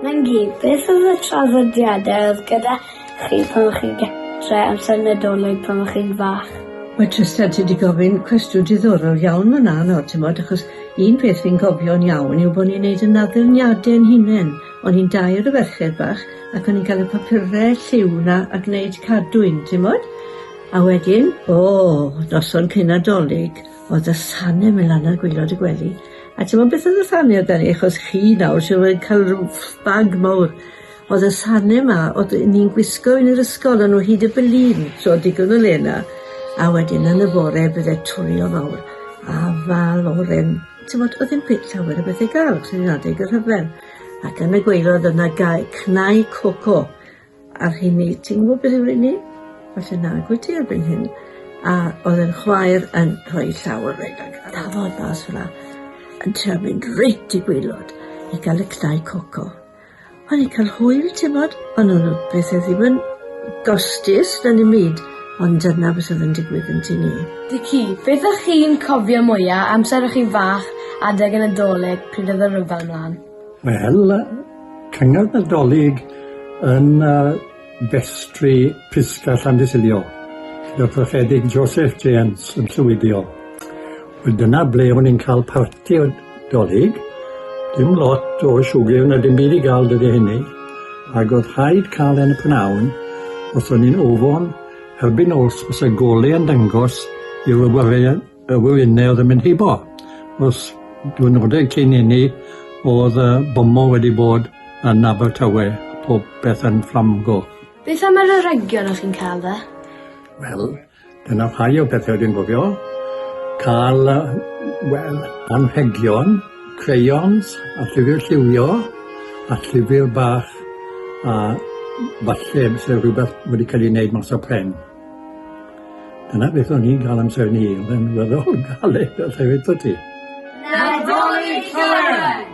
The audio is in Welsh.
Mae'n gyd, beth oedd y traddodiadau oedd gyda chi pan o'ch chi'n gytre amser Nadolig pan o'ch chi'n fach? Mae Trystan ti wedi gofyn cwestiwn diddorol iawn fyna nawr, ti'n modd, achos un peth fi'n cofio'n iawn yw bod ni'n neud yn addurniadau'n hunain. O'n i'n dair y ferched bach ac o'n i'n cael y papurau lliw na a gwneud cadwyn, ti'n modd? A wedyn, noson cyn Nadolig, oedd y sanau mynd lan ar gwaelod y gwely. A ti'n meddwl beth oedd y sanau o dani, achos chi nawr sy'n wedi cael rhyw bag mawr. Oedd y sanau yma, oedd ni'n gwisgo yn yr ysgol, o'n nhw hyd y bylin, so digon o lena. A wedyn yn y bore bydde twrio mawr, a fal oren. Ti'n meddwl, oedd ddim byd llawer o bethau gael, achos ni'n adeg y rhyfel. Ac yn y gwaelod yna cnau coco ar hynny. Ti'n gwybod beth yw'r hynny? Falle nag wyt ti erbyn hyn. A oedd yn chwaer yn rhoi llawer rhaid ag tafod bas fyna. Yn trio mynd reit i gwaelod i gael y cnau coco. O'n i'n cael hwyl, ti'n modd, ond nhw'n bethau ddim yn gostus na ddim byd, ond dyna beth oedd yn digwydd yn tu ni. Dici, beth o'ch chi'n cofio mwyaf amser o'ch chi'n fach adeg yn Nadolig pryd oedd y rhyfel mlaen? Wel, cyngor Nadolig yn festri Pisga Llandysilio, gyda proffedig Joseph James yn Llywyddiol. Wel, dyna ble o'n i'n cael parti o Dolig, dim lot o siwgr na dim byd i gael dydy hynny, ac oedd rhaid cael yn y pnawn os o'n i'n ofon erbyn os os y golau yn dangos i'r wywynau oedd yn mynd hibo. Os diwrnodau cyn hynny oedd bomo wedi bod yn Abertawe, pob beth yn fflamgo. Beth am yr oregion o'ch chi'n cael dde? Wel, dyna rhai o bethau dwi'n gofio. Cael, anrhegion, crayons, a llyfr lliwio, a llyfr bach, a falle sy'n rhywbeth wedi cael ei wneud mas o pren. Dyna beth o'n i'n cael amser ni, oedd yn weddol galed, a llefyd o ti. Nadolig Llywelyn!